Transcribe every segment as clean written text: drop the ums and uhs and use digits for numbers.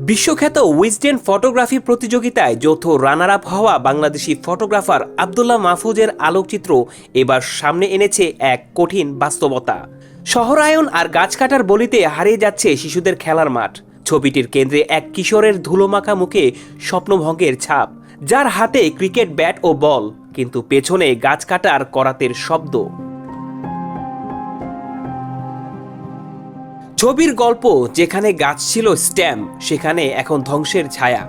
বিশ্বখ্যাত Wisden photography প্রতিযোগিতায় যৌথ রানার আপ হওয়া বাংলাদেশি ফটোগ্রাফার আব্দুল্লাহ মাহফুজের আলোকচিত্র এবার সামনে এনেছে এক কঠিন বাস্তবতা। শহরায়ন আর গাছ কাটার বলিতে হারিয়ে যাচ্ছে শিশুদের খেলার মাঠ। ছবিটির কেন্দ্রে এক কিশোরের ধুলোমাখা মুখে স্বপ্নভঙ্গের ছাপ, যার হাতে ক্রিকেট ব্যাট ও বল, কিন্তু পেছনে গাছ কাটার করাতের শব্দ। ছবির গল্প যেখানে গাছ ছিল স্ট্যাম্প, সেখানে এখন ধ্বংসের ছায়া।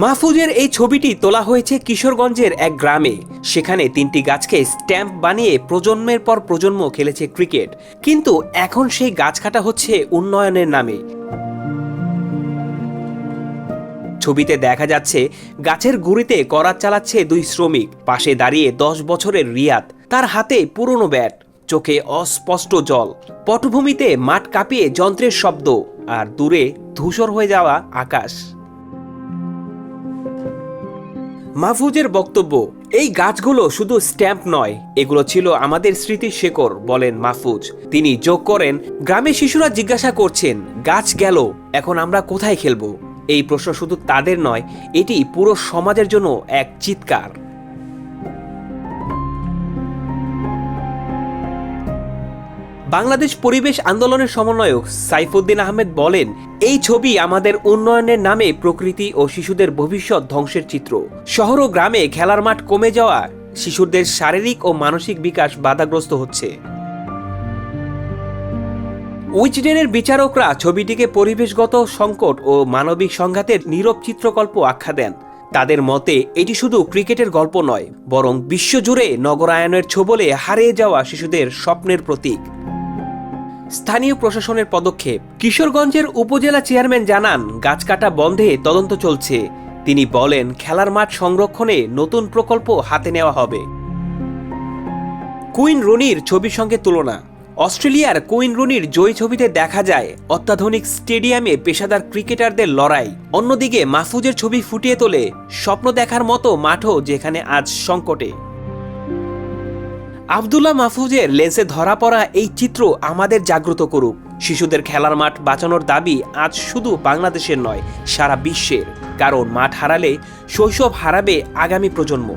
মাহফুজের এই ছবিটি তোলা হয়েছে কিশোরগঞ্জের এক গ্রামে। সেখানে 3টি গাছকে স্ট্যাম্প বানিয়ে প্রজন্মের পর প্রজন্ম খেলেছে ক্রিকেট, কিন্তু এখন সেই গাছ কাটা হচ্ছে উন্নয়নের নামে। ছবিতে দেখা যাচ্ছে গাছের গুঁড়িতে করাত চালাচ্ছে 2 শ্রমিক। পাশে দাঁড়িয়ে 10 বছরের রিয়াদ, তার হাতে পুরনো ব্যাট, চোখে অস্পষ্ট জল। পটভূমিতে মাঠ কাঁপিয়ে যন্ত্রের শব্দ, আর দূরে ধূসর হয়ে যাওয়া আকাশ। মাহফুজের বক্তব্য, এই গাছগুলো শুধু স্ট্যাম্প নয়, এগুলো ছিল আমাদের স্মৃতির শেকড়, বলেন মাহফুজ। তিনি যোগ করেন, গ্রামের শিশুরা জিজ্ঞাসা করছেন, গাছ গেল, এখন আমরা কোথায় খেলবো? এই প্রশ্ন শুধু তাদের নয়, এটি পুরো সমাজের জন্য এক চিৎকার। বাংলাদেশ পরিবেশ আন্দোলনের সমন্বয়ক সাইফুদ্দিন আহমেদ বলেন, এই ছবি আমাদের উন্নয়নের নামে প্রকৃতি ও শিশুদের ভবিষ্যৎ ধ্বংসের চিত্র। শহর ও গ্রামে খেলার মাঠ কমে যাওয়া, শিশুদের শারীরিক ও মানসিক বিকাশ বাধাগ্রস্ত হচ্ছে। উইজডেনের বিচারকরা ছবিটিকে পরিবেশগত সংকট ও মানবিক সংঘাতের নীরব চিত্রকল্প আখ্যা দেন। তাদের মতে এটি শুধু ক্রিকেটের গল্প নয়, বরং বিশ্বজুড়ে নগরায়নের ছোবলে হারিয়ে যাওয়া শিশুদের স্বপ্নের প্রতীক। স্থানীয় প্রশাসনের পদক্ষেপ, কিশোরগঞ্জের উপজেলা চেয়ারম্যান জানান, গাছ কাটা বন্ধে তদন্ত চলছে। তিনি বলেন, খেলার মাঠ সংরক্ষণে নতুন প্রকল্প হাতে নেওয়া হবে। কুইন রুনির ছবির সঙ্গে তুলনা, অস্ট্রেলিয়ার কুইন রুনির জয়ী ছবিতে দেখা যায় অত্যাধুনিক স্টেডিয়ামে পেশাদার ক্রিকেটারদের লড়াই। অন্যদিকে মাহফুজের ছবি ফুটিয়ে তোলে স্বপ্ন দেখার মতো মাঠও যেখানে আজ সংকটে। আব্দুল্লাহ মাহফুজের লেন্সে ধরা পড়া এই চিত্র আমাদের জাগ্রত করুক। শিশুদের খেলার মাঠ বাঁচানোর দাবি আজ শুধু বাংলাদেশের নয়, সারা বিশ্বের। কারণ মাঠ হারালে শৈশব হারাবে আগামী প্রজন্ম।